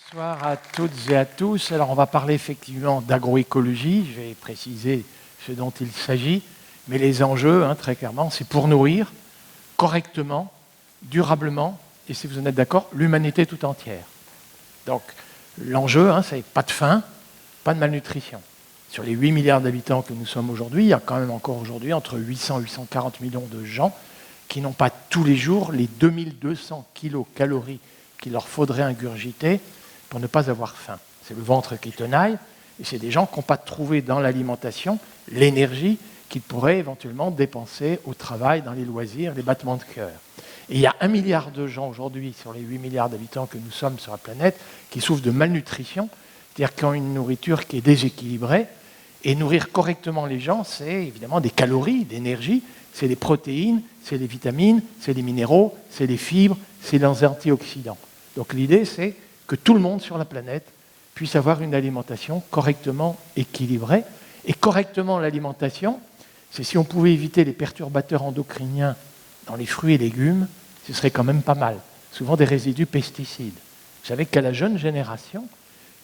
Bonsoir à toutes et à tous. Alors, on va parler effectivement d'agroécologie. Je vais préciser ce dont il s'agit. Mais les enjeux, très clairement, c'est pour nourrir correctement, durablement, et si vous en êtes d'accord, l'humanité tout entière. Donc, l'enjeu, c'est pas de faim, pas de malnutrition. Sur les 8 milliards d'habitants que nous sommes aujourd'hui, il y a quand même encore aujourd'hui entre 800 et 840 millions de gens qui n'ont pas tous les jours les 2200 kilocalories qu'il leur faudrait ingurgiter pour ne pas avoir faim. C'est le ventre qui tenaille, et c'est des gens qui n'ont pas trouvé dans l'alimentation l'énergie qu'ils pourraient éventuellement dépenser au travail, dans les loisirs, les battements de cœur. Et il y a 1 milliard de gens aujourd'hui, sur les 8 milliards d'habitants que nous sommes sur la planète, qui souffrent de malnutrition, c'est-à-dire qui ont une nourriture qui est déséquilibrée. Et nourrir correctement les gens, c'est évidemment des calories, d'énergie, c'est des protéines, c'est des vitamines, c'est des minéraux, c'est des fibres, c'est des antioxydants. Donc l'idée, c'est que tout le monde sur la planète puisse avoir une alimentation correctement équilibrée. Et correctement l'alimentation, c'est si on pouvait éviter les perturbateurs endocriniens dans les fruits et légumes, ce serait quand même pas mal. Souvent des résidus pesticides. Vous savez qu'à la jeune génération,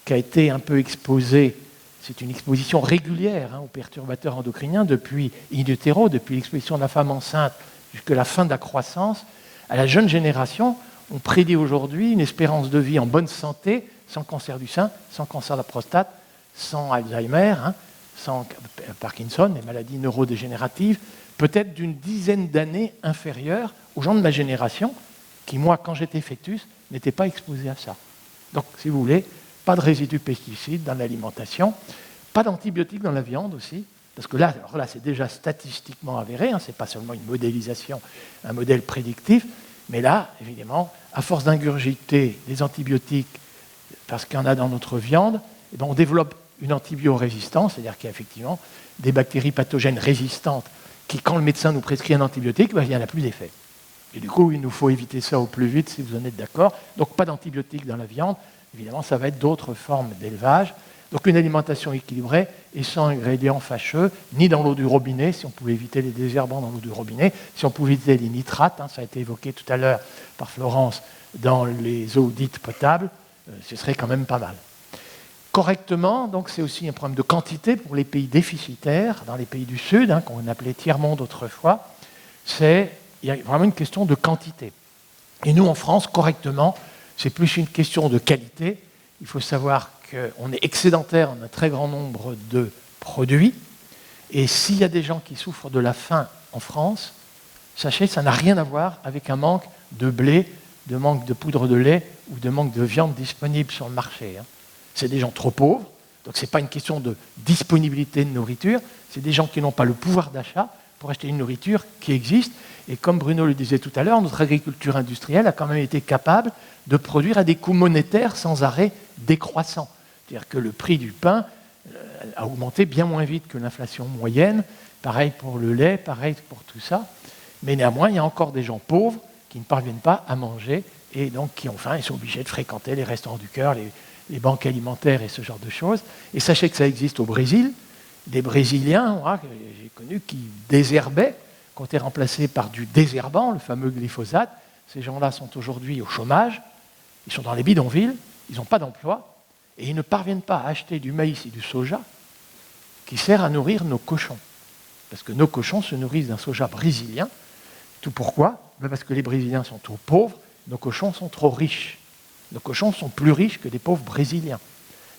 qui a été un peu exposée, c'est une exposition régulière aux perturbateurs endocriniens depuis in utero, depuis l'exposition de la femme enceinte jusqu'à la fin de la croissance, à la jeune génération, on prédit aujourd'hui une espérance de vie en bonne santé, sans cancer du sein, sans cancer de la prostate, sans Alzheimer, sans Parkinson, les maladies neurodégénératives, peut-être d'une dizaine d'années inférieure aux gens de ma génération, qui, moi, quand j'étais fœtus, n'étaient pas exposés à ça. Donc, si vous voulez, pas de résidus pesticides dans l'alimentation, pas d'antibiotiques dans la viande aussi, parce que là, c'est déjà statistiquement avéré, ce n'est pas seulement une modélisation, un modèle prédictif, mais là, évidemment, à force d'ingurgiter des antibiotiques, parce qu'il y en a dans notre viande, on développe une antibiorésistance, c'est-à-dire qu'il y a effectivement des bactéries pathogènes résistantes qui, quand le médecin nous prescrit un antibiotique, il n'y en a plus d'effet. Et du coup, il nous faut éviter ça au plus vite, si vous en êtes d'accord. Donc, pas d'antibiotiques dans la viande. Évidemment, ça va être d'autres formes d'élevage. Donc, une alimentation équilibrée et sans ingrédients fâcheux, ni dans l'eau du robinet, si on pouvait éviter les désherbants dans l'eau du robinet, si on pouvait éviter les nitrates, ça a été évoqué tout à l'heure par Florence, dans les eaux dites potables, ce serait quand même pas mal. Correctement, donc c'est aussi un problème de quantité pour les pays déficitaires, dans les pays du Sud, qu'on appelait tiers-monde autrefois, il y a vraiment une question de quantité. Et nous, en France, correctement, c'est plus une question de qualité. Il faut savoir qu'on est excédentaire en un très grand nombre de produits, et s'il y a des gens qui souffrent de la faim en France, sachez que ça n'a rien à voir avec un manque de blé, de manque de poudre de lait ou de manque de viande disponible sur le marché. C'est des gens trop pauvres, donc ce n'est pas une question de disponibilité de nourriture, c'est des gens qui n'ont pas le pouvoir d'achat pour acheter une nourriture qui existe. Et comme Bruno le disait tout à l'heure, notre agriculture industrielle a quand même été capable de produire à des coûts monétaires sans arrêt décroissants. C'est-à-dire que le prix du pain a augmenté bien moins vite que l'inflation moyenne, pareil pour le lait, pareil pour tout ça. Mais néanmoins, il y a encore des gens pauvres qui ne parviennent pas à manger et donc qui ont faim et sont obligés de fréquenter les restaurants du cœur, les banques alimentaires et ce genre de choses. Et sachez que ça existe au Brésil. Des Brésiliens, que j'ai connus, qui désherbaient, qui ont été remplacés par du désherbant, le fameux glyphosate. Ces gens-là sont aujourd'hui au chômage, ils sont dans les bidonvilles, ils n'ont pas d'emploi, et ils ne parviennent pas à acheter du maïs et du soja qui sert à nourrir nos cochons. Parce que nos cochons se nourrissent d'un soja brésilien. Tout pourquoi ? Parce que les Brésiliens sont trop pauvres, nos cochons sont trop riches. Nos cochons sont plus riches que des pauvres Brésiliens.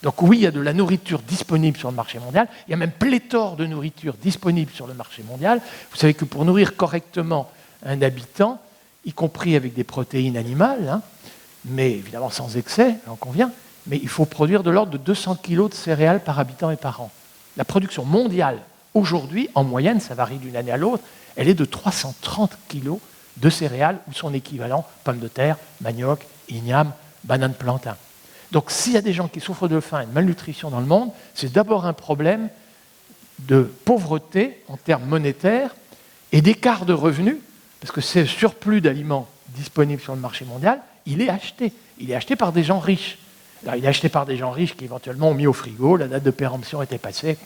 Donc oui, il y a de la nourriture disponible sur le marché mondial, il y a même pléthore de nourriture disponible sur le marché mondial. Vous savez que pour nourrir correctement un habitant, y compris avec des protéines animales, mais évidemment sans excès, j'en conviens, mais il faut produire de l'ordre de 200 kg de céréales par habitant et par an. La production mondiale, aujourd'hui, en moyenne, ça varie d'une année à l'autre, elle est de 330 kg de céréales ou son équivalent, pommes de terre, manioc, igname, banane plantain. Donc s'il y a des gens qui souffrent de faim et de malnutrition dans le monde, c'est d'abord un problème de pauvreté en termes monétaires et d'écart de revenus, parce que ce surplus d'aliments disponibles sur le marché mondial, il est acheté. Il est acheté par des gens riches. Alors, il est acheté par des gens riches qui éventuellement ont mis au frigo, la date de péremption était passée,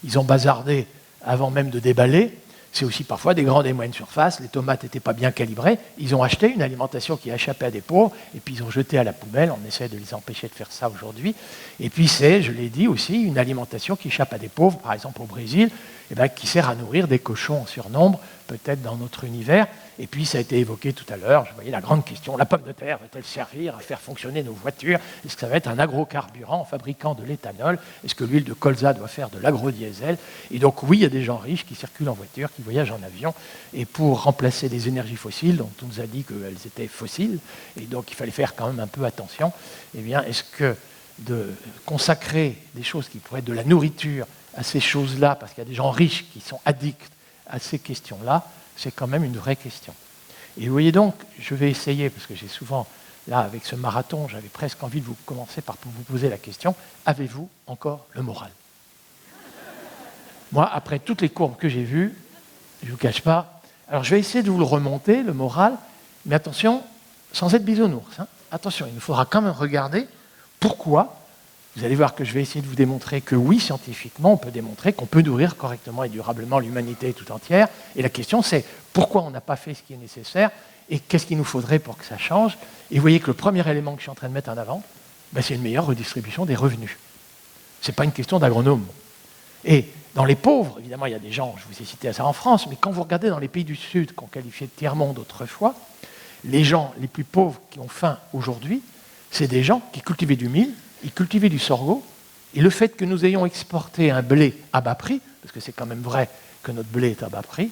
ils ont bazardé avant même de déballer. C'est aussi parfois des grandes et moyennes surfaces, les tomates n'étaient pas bien calibrées, ils ont acheté une alimentation qui a échappé à des pauvres, et puis ils ont jeté à la poubelle, on essaie de les empêcher de faire ça aujourd'hui. Et puis c'est, je l'ai dit aussi, une alimentation qui échappe à des pauvres, par exemple au Brésil, qui sert à nourrir des cochons en surnombre, peut-être dans notre univers. Et puis ça a été évoqué tout à l'heure, je voyais la grande question, la pomme de terre va-t-elle servir à faire fonctionner nos voitures? Est-ce que ça va être un agrocarburant en fabriquant de l'éthanol? Est-ce que l'huile de colza doit faire de l'agrodiesel? Et donc oui, il y a des gens riches qui circulent en voiture, qui voyagent en avion, et pour remplacer les énergies fossiles, dont on nous a dit qu'elles étaient fossiles, et donc il fallait faire quand même un peu attention, eh bien est-ce que de consacrer des choses qui pourraient être de la nourriture à ces choses-là, parce qu'il y a des gens riches qui sont addicts à ces questions-là, c'est quand même une vraie question. Et vous voyez donc, je vais essayer, parce que j'ai souvent, là, avec ce marathon, j'avais presque envie de vous commencer par vous poser la question, avez-vous encore le moral? Moi, après toutes les courbes que j'ai vues, je ne vous cache pas, alors je vais essayer de vous le remonter, le moral, mais attention, sans être bisounours. Hein. Attention, il nous faudra quand même regarder pourquoi. Vous allez voir que je vais essayer de vous démontrer que oui, scientifiquement, on peut démontrer qu'on peut nourrir correctement et durablement l'humanité tout entière. Et la question, c'est pourquoi on n'a pas fait ce qui est nécessaire et qu'est-ce qu'il nous faudrait pour que ça change. Et vous voyez que le premier élément que je suis en train de mettre en avant, c'est une meilleure redistribution des revenus. Ce n'est pas une question d'agronome. Et dans les pauvres, évidemment, il y a des gens, je vous ai cité ça en France, mais quand vous regardez dans les pays du Sud qu'on qualifiait de tiers-monde autrefois, les gens les plus pauvres qui ont faim aujourd'hui, c'est des gens qui cultivaient du mil, ils cultivaient du sorgho, et le fait que nous ayons exporté un blé à bas prix, parce que c'est quand même vrai que notre blé est à bas prix,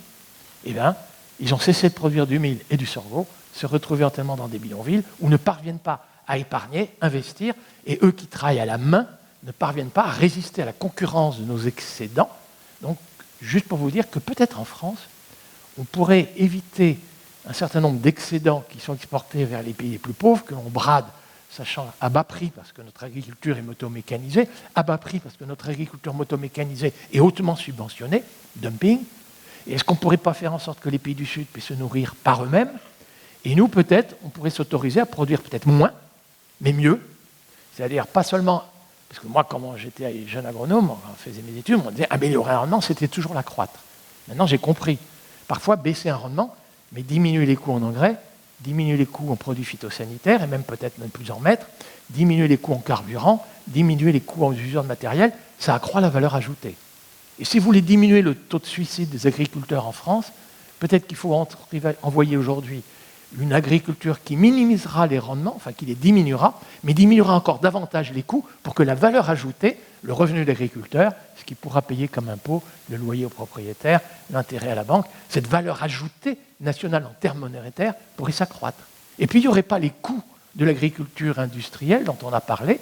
eh bien, ils ont cessé de produire du mil et du sorgho, se retrouver entièrement dans des bidonvilles où ne parviennent pas à épargner, investir, et eux qui travaillent à la main ne parviennent pas à résister à la concurrence de nos excédents. Donc, juste pour vous dire que peut-être en France, on pourrait éviter un certain nombre d'excédents qui sont exportés vers les pays les plus pauvres, que l'on brade, sachant à bas prix parce que notre agriculture est motomécanisée, à bas prix parce que notre agriculture motomécanisée est hautement subventionnée, dumping. Et est-ce qu'on ne pourrait pas faire en sorte que les pays du Sud puissent se nourrir par eux-mêmes? Et nous, peut-être, on pourrait s'autoriser à produire peut-être moins, mais mieux. C'est-à-dire pas seulement, parce que moi, quand j'étais jeune agronome, on faisait mes études, on disait améliorer un rendement, c'était toujours l'accroître. Maintenant, j'ai compris. Parfois, baisser un rendement, mais diminuer les coûts en engrais, diminuer les coûts en produits phytosanitaires, et même peut-être ne plus en mettre, diminuer les coûts en carburant, diminuer les coûts en usure de matériel, ça accroît la valeur ajoutée. Et si vous voulez diminuer le taux de suicide des agriculteurs en France, peut-être qu'il faut envoyer aujourd'hui une agriculture qui minimisera les rendements, enfin qui les diminuera, mais diminuera encore davantage les coûts pour que la valeur ajoutée, le revenu de l'agriculteur, ce qui pourra payer comme impôt le loyer au propriétaire, l'intérêt à la banque, cette valeur ajoutée nationale en termes monétaires pourrait s'accroître. Et puis il n'y aurait pas les coûts de l'agriculture industrielle dont on a parlé,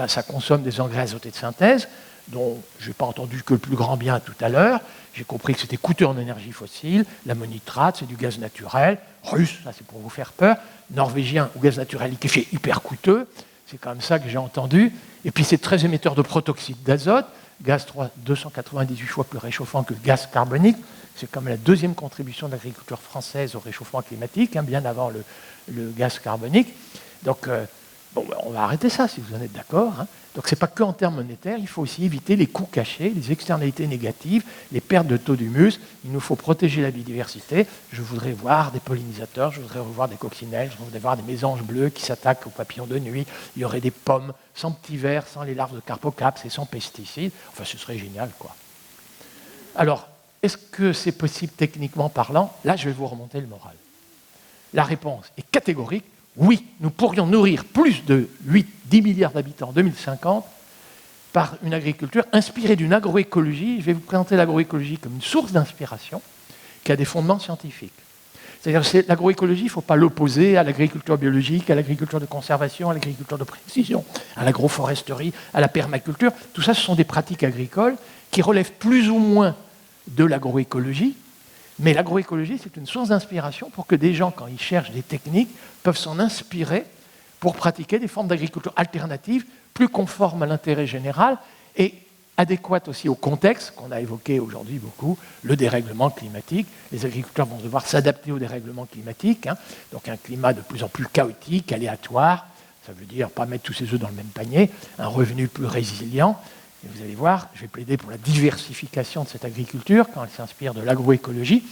ça consomme des engrais azotés de synthèse, dont je n'ai pas entendu que le plus grand bien tout à l'heure. J'ai compris que c'était coûteux en énergie fossile, l'ammonitrate, c'est du gaz naturel, russe, ça c'est pour vous faire peur, norvégien ou gaz naturel liquéfié hyper coûteux, c'est quand même ça que j'ai entendu. Et puis c'est très émetteur de protoxyde d'azote, gaz 298 fois plus réchauffant que le gaz carbonique. C'est comme la deuxième contribution de l'agriculture française au réchauffement climatique, bien avant le gaz carbonique. Donc, on va arrêter ça si vous en êtes d'accord. Donc, ce n'est pas que en termes monétaires, il faut aussi éviter les coûts cachés, les externalités négatives, les pertes de taux d'humus. Il nous faut protéger la biodiversité. Je voudrais voir des pollinisateurs, je voudrais revoir des coccinelles, je voudrais voir des mésanges bleus qui s'attaquent aux papillons de nuit. Il y aurait des pommes sans petits vers, sans les larves de carpocaps et sans pesticides. Enfin, ce serait génial, quoi. Alors, est-ce que c'est possible techniquement parlant? Là, je vais vous remonter le moral. La réponse est catégorique. Oui, nous pourrions nourrir plus de 8-10 milliards d'habitants en 2050 par une agriculture inspirée d'une agroécologie. Je vais vous présenter l'agroécologie comme une source d'inspiration qui a des fondements scientifiques. C'est-à-dire que l'agroécologie, il ne faut pas l'opposer à l'agriculture biologique, à l'agriculture de conservation, à l'agriculture de précision, à l'agroforesterie, à la permaculture. Tout ça, ce sont des pratiques agricoles qui relèvent plus ou moins de l'agroécologie. Mais l'agroécologie, c'est une source d'inspiration pour que des gens, quand ils cherchent des techniques, peuvent s'en inspirer pour pratiquer des formes d'agriculture alternatives, plus conformes à l'intérêt général et adéquates aussi au contexte qu'on a évoqué aujourd'hui beaucoup, le dérèglement climatique. Les agriculteurs vont devoir s'adapter au dérèglement climatique, donc un climat de plus en plus chaotique, aléatoire. Ça veut dire pas mettre tous ses œufs dans le même panier, un revenu plus résilient. Et vous allez voir, je vais plaider pour la diversification de cette agriculture quand elle s'inspire de l'agroécologie.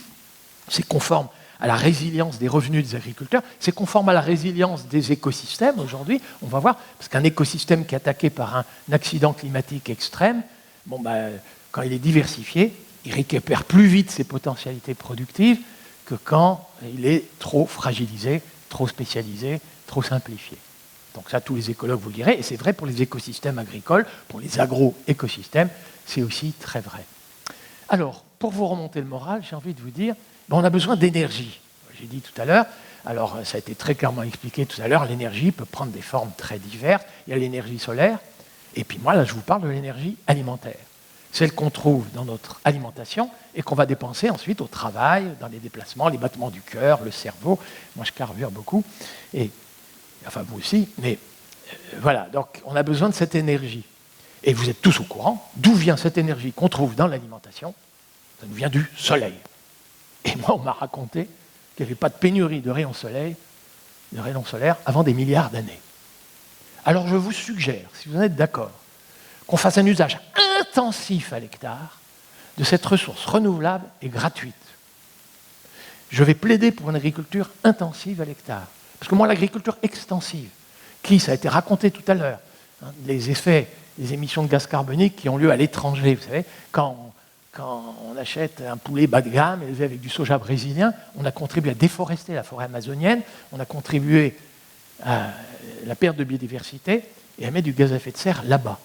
C'est conforme à la résilience des revenus des agriculteurs, c'est conforme à la résilience des écosystèmes aujourd'hui, on va voir, parce qu'un écosystème qui est attaqué par un accident climatique extrême, quand il est diversifié, il récupère plus vite ses potentialités productives que quand il est trop fragilisé, trop spécialisé, trop simplifié. Donc ça, tous les écologues vous le direz, et c'est vrai pour les écosystèmes agricoles, pour les agro-écosystèmes, c'est aussi très vrai. Alors, pour vous remonter le moral, j'ai envie de vous dire, on a besoin d'énergie. J'ai dit tout à l'heure, alors ça a été très clairement expliqué tout à l'heure, l'énergie peut prendre des formes très diverses. Il y a l'énergie solaire, et puis moi, là, je vous parle de l'énergie alimentaire. Celle qu'on trouve dans notre alimentation et qu'on va dépenser ensuite au travail, dans les déplacements, les battements du cœur, le cerveau. Moi, je carbure beaucoup, et, enfin vous aussi, mais voilà, donc on a besoin de cette énergie. Et vous êtes tous au courant, d'où vient cette énergie qu'on trouve dans l'alimentation? Ça nous vient du soleil. Et moi, on m'a raconté qu'il n'y avait pas de pénurie de rayons solaires avant des milliards d'années. Alors je vous suggère, si vous en êtes d'accord, qu'on fasse un usage intensif à l'hectare de cette ressource renouvelable et gratuite. Je vais plaider pour une agriculture intensive à l'hectare. Parce que moi, l'agriculture extensive, ça a été raconté tout à l'heure, les effets, les émissions de gaz carbonique qui ont lieu à l'étranger, vous savez, quand on achète un poulet bas de gamme élevé avec du soja brésilien, on a contribué à déforester la forêt amazonienne, on a contribué à la perte de biodiversité et à mettre du gaz à effet de serre là-bas.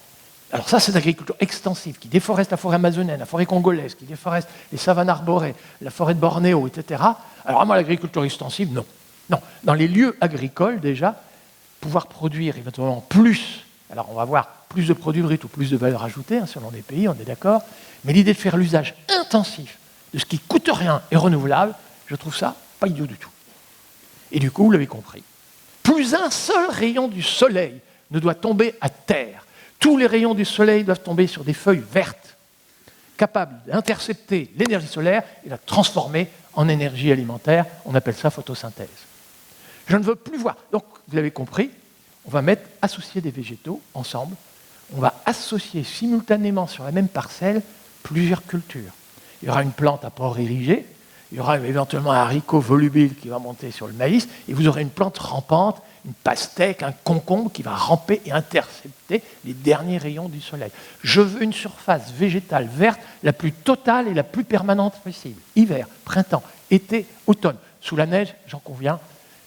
Alors ça, c'est l'agriculture extensive qui déforeste la forêt amazonienne, la forêt congolaise, qui déforeste les savanes arborées, la forêt de Bornéo, etc. Alors moi, l'agriculture extensive, non. Non. Dans les lieux agricoles, déjà, pouvoir produire éventuellement plus, alors on va voir plus de produits bruts ou plus de valeur ajoutée, selon les pays, on est d'accord, mais l'idée de faire l'usage intensif de ce qui ne coûte rien et renouvelable, je trouve ça pas idiot du tout. Et du coup, vous l'avez compris, plus un seul rayon du soleil ne doit tomber à terre. Tous les rayons du soleil doivent tomber sur des feuilles vertes, capables d'intercepter l'énergie solaire et la transformer en énergie alimentaire. On appelle ça photosynthèse. Je ne veux plus voir. Donc, vous l'avez compris, on va associer des végétaux ensemble. On va associer simultanément sur la même parcelle plusieurs cultures. Il y aura une plante à port irrigé, il y aura éventuellement un haricot volubile qui va monter sur le maïs, et vous aurez une plante rampante, une pastèque, un concombre qui va ramper et intercepter les derniers rayons du soleil. Je veux une surface végétale verte la plus totale et la plus permanente possible. Hiver, printemps, été, automne. Sous la neige, j'en conviens,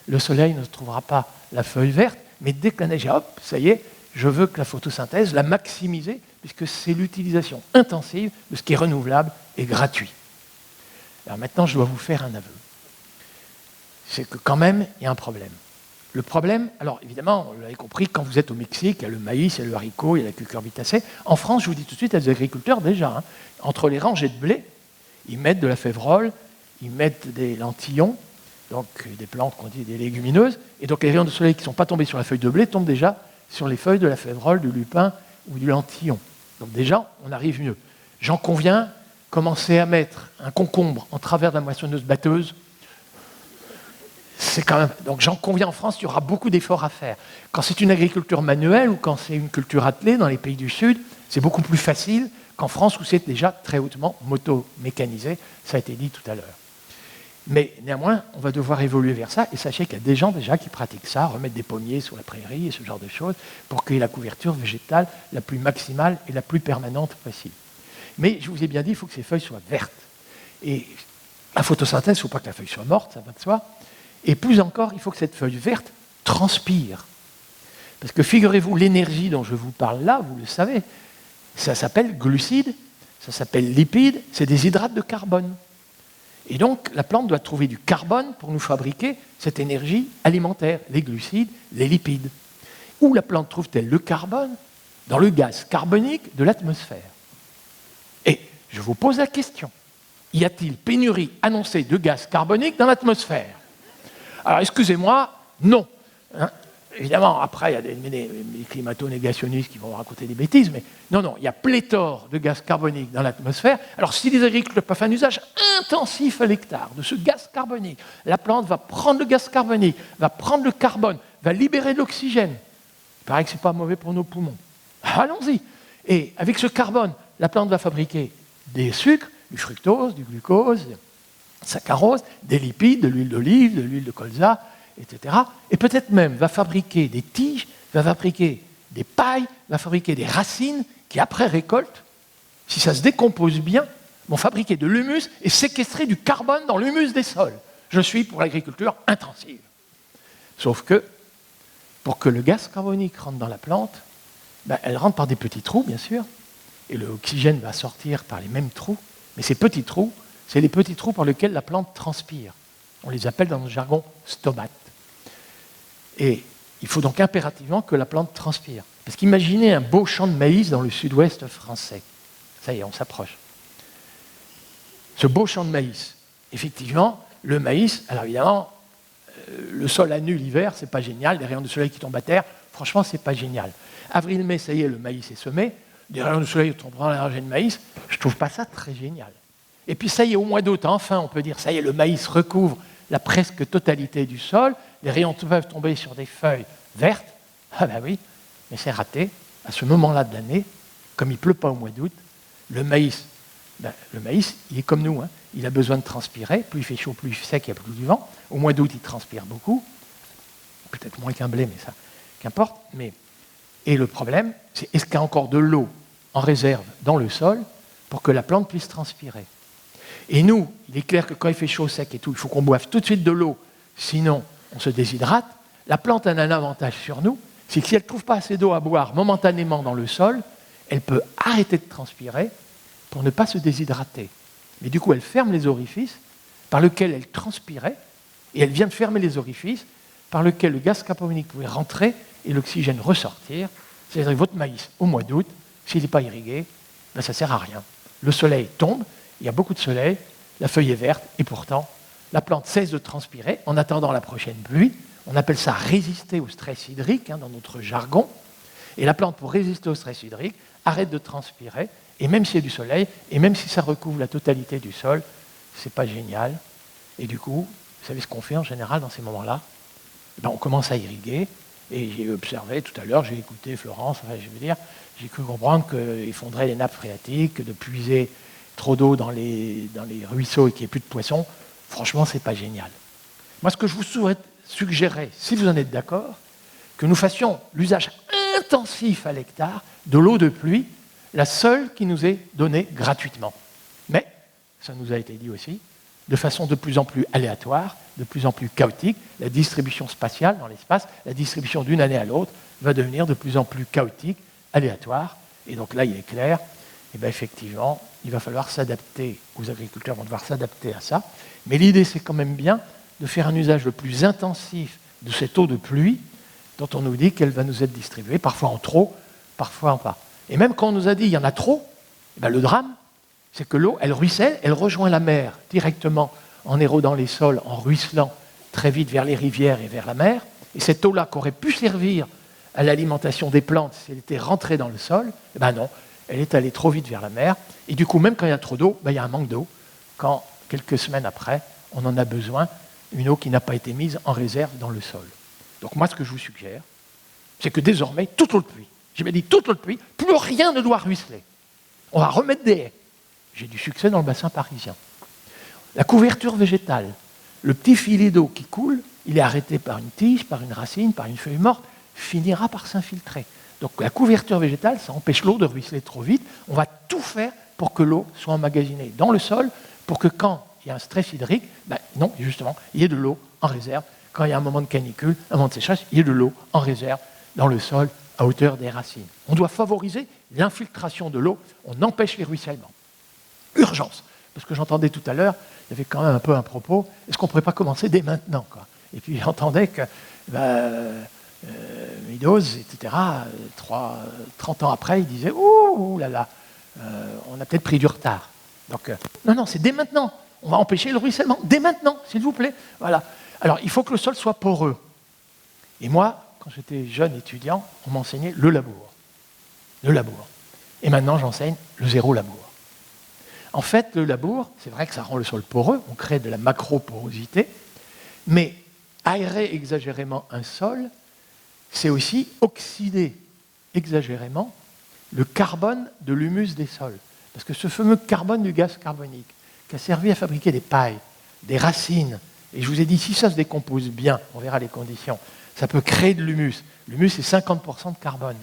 le soleil ne trouvera pas la feuille verte, mais dès que la neige est, hop, ça y est, je veux que la photosynthèse, la maximiser, puisque c'est l'utilisation intensive de ce qui est renouvelable et gratuit. Alors maintenant, je dois vous faire un aveu. C'est que quand même, il y a un problème. Le problème, alors évidemment, vous l'avez compris, quand vous êtes au Mexique, il y a le maïs, il y a le haricot, il y a la cucurbitacée. En France, je vous dis tout de suite, il y a des agriculteurs déjà, entre les rangées de blé, ils mettent de la févrole, ils mettent des lentillons, donc des plantes qu'on dit des légumineuses, et donc les rayons de soleil qui ne sont pas tombés sur la feuille de blé tombent déjà sur les feuilles de la févrole, du lupin ou du lentillon. Donc déjà, on arrive mieux. J'en conviens, commencer à mettre un concombre en travers de la moissonneuse-batteuse, c'est quand même... Donc j'en conviens, en France, il y aura beaucoup d'efforts à faire. Quand c'est une agriculture manuelle ou quand c'est une culture attelée dans les pays du Sud, c'est beaucoup plus facile qu'en France où c'est déjà très hautement moto-mécanisé, ça a été dit tout à l'heure. Mais néanmoins, on va devoir évoluer vers ça, et sachez qu'il y a des gens déjà qui pratiquent ça, remettre des pommiers sur la prairie et ce genre de choses, pour qu'il y ait la couverture végétale la plus maximale et la plus permanente possible. Mais je vous ai bien dit, il faut que ces feuilles soient vertes. Et la photosynthèse, il ne faut pas que la feuille soit morte, ça va de soi. Et plus encore, il faut que cette feuille verte transpire. Parce que figurez-vous, l'énergie dont je vous parle là, vous le savez, ça s'appelle glucides, ça s'appelle lipides, c'est des hydrates de carbone. Et donc, la plante doit trouver du carbone pour nous fabriquer cette énergie alimentaire, les glucides, les lipides. Où la plante trouve-t-elle le carbone? Dans le gaz carbonique de l'atmosphère. Et je vous pose la question, y a-t-il pénurie annoncée de gaz carbonique dans l'atmosphère? Alors, excusez-moi, non. Évidemment, après, il y a des climato-négationnistes qui vont raconter des bêtises, mais non, il y a pléthore de gaz carbonique dans l'atmosphère. Alors, si les agriculteurs peuvent faire un usage intensif à l'hectare de ce gaz carbonique, la plante va prendre le gaz carbonique, va prendre le carbone, va libérer de l'oxygène. paraît que ce n'est pas mauvais pour nos poumons. Allons-y. Et avec ce carbone, la plante va fabriquer des sucres, du fructose, du glucose, du saccharose, des lipides, de l'huile d'olive, de l'huile de colza, etc. Et peut-être même va fabriquer des tiges, va fabriquer des pailles, va fabriquer des racines qui, après récolte, si ça se décompose bien, vont fabriquer de l'humus et séquestrer du carbone dans l'humus des sols. Je suis pour l'agriculture intensive. Sauf que, pour que le gaz carbonique rentre dans la plante, elle rentre par des petits trous, bien sûr, et l'oxygène va sortir par les mêmes trous, mais ces petits trous, c'est les petits trous par lesquels la plante transpire. On les appelle dans notre jargon stomates. Et il faut donc impérativement que la plante transpire. Parce qu'imaginez un beau champ de maïs dans le sud-ouest français. Ça y est, on s'approche. Ce beau champ de maïs, effectivement, le maïs, alors évidemment, le sol à nu l'hiver, c'est pas génial, des rayons de soleil qui tombent à terre, franchement, c'est pas génial. Avril-mai, ça y est, le maïs est semé, des rayons de soleil tombent dans la rangée de maïs, je trouve pas ça très génial. Et puis ça y est, au mois d'août, enfin, on peut dire, ça y est, le maïs recouvre la presque totalité du sol, les rayons peuvent tomber sur des feuilles vertes, ah ben oui, mais c'est raté. À ce moment-là de l'année, comme il ne pleut pas au mois d'août, le maïs, il est comme nous, hein, il a besoin de transpirer, plus il fait chaud, plus il fait sec, il y a plus du vent. Au mois d'août, il transpire beaucoup, peut-être moins qu'un blé, mais ça, qu'importe. Et le problème, c'est est-ce qu'il y a encore de l'eau en réserve dans le sol pour que la plante puisse transpirer? Et nous, il est clair que quand il fait chaud, sec et tout, il faut qu'on boive tout de suite de l'eau, sinon on se déshydrate. La plante a un avantage sur nous, c'est que si elle ne trouve pas assez d'eau à boire momentanément dans le sol, elle peut arrêter de transpirer pour ne pas se déshydrater. Mais du coup, elle ferme les orifices par lesquels elle transpirait, et elle vient de fermer les orifices par lesquels le gaz carbonique pouvait rentrer et l'oxygène ressortir. C'est-à-dire que votre maïs, au mois d'août, s'il n'est pas irrigué, ça ne sert à rien. Le soleil tombe, il y a beaucoup de soleil, la feuille est verte, et pourtant, la plante cesse de transpirer en attendant la prochaine pluie. On appelle ça résister au stress hydrique, dans notre jargon. Et la plante, pour résister au stress hydrique, arrête de transpirer, et même s'il y a du soleil, et même si ça recouvre la totalité du sol, c'est pas génial. Et du coup, vous savez ce qu'on fait en général dans ces moments-là? On commence à irriguer, et j'ai observé tout à l'heure, j'ai écouté Florence, j'ai cru comprendre qu'il faudrait les nappes phréatiques, de puiser trop d'eau dans les ruisseaux et qu'il n'y ait plus de poissons. Franchement, c'est pas génial. Moi, ce que je vous suggérerais, si vous en êtes d'accord, que nous fassions l'usage intensif à l'hectare de l'eau de pluie, la seule qui nous est donnée gratuitement. Mais, ça nous a été dit aussi, de façon de plus en plus aléatoire, de plus en plus chaotique, la distribution spatiale dans l'espace, la distribution d'une année à l'autre va devenir de plus en plus chaotique, aléatoire, et donc là, il est clair, effectivement, il va falloir s'adapter, les agriculteurs vont devoir s'adapter à ça, mais l'idée, c'est quand même bien de faire un usage le plus intensif de cette eau de pluie dont on nous dit qu'elle va nous être distribuée, parfois en trop, parfois en pas. Et même quand on nous a dit qu'il y en a trop, le drame, c'est que l'eau, elle ruisselle, elle rejoint la mer directement en érodant les sols, en ruisselant très vite vers les rivières et vers la mer. Et cette eau-là, qui aurait pu servir à l'alimentation des plantes si elle était rentrée dans le sol, non, elle est allée trop vite vers la mer. Et du coup, même quand il y a trop d'eau, il y a un manque d'eau. Quand, quelques semaines après, on en a besoin, une eau qui n'a pas été mise en réserve dans le sol. Donc moi, ce que je vous suggère, c'est que désormais, toute l'eau de pluie, j'ai bien dit toute l'eau de pluie, plus rien ne doit ruisseler. On va remettre des haies. J'ai du succès dans le bassin parisien. La couverture végétale, le petit filet d'eau qui coule, il est arrêté par une tige, par une racine, par une feuille morte, finira par s'infiltrer. Donc la couverture végétale, ça empêche l'eau de ruisseler trop vite. On va tout faire pour que l'eau soit emmagasinée dans le sol, pour que quand il y a un stress hydrique, non, justement, il y ait de l'eau en réserve. Quand il y a un moment de canicule, un moment de sécheresse, il y ait de l'eau en réserve dans le sol à hauteur des racines. On doit favoriser l'infiltration de l'eau, on empêche les ruissellements. Urgence, parce que j'entendais tout à l'heure, il y avait quand même un peu un propos, est-ce qu'on ne pourrait pas commencer dès maintenant, quoi? Et puis j'entendais que Meadows, etc., 30 ans après, il disait « Ouh là là, on a peut-être pris du retard. » Donc, non, c'est dès maintenant. On va empêcher le ruissellement, dès maintenant, s'il vous plaît. Voilà. Alors, il faut que le sol soit poreux. Et moi, quand j'étais jeune étudiant, on m'enseignait le labour. Le labour. Et maintenant, j'enseigne le zéro labour. En fait, le labour, c'est vrai que ça rend le sol poreux, on crée de la macroporosité, mais aérer exagérément un sol, c'est aussi oxyder exagérément le carbone de l'humus des sols. Parce que ce fameux carbone du gaz carbonique, qui a servi à fabriquer des pailles, des racines, et je vous ai dit, si ça se décompose bien, on verra les conditions, ça peut créer de l'humus. L'humus, c'est 50% de carbone.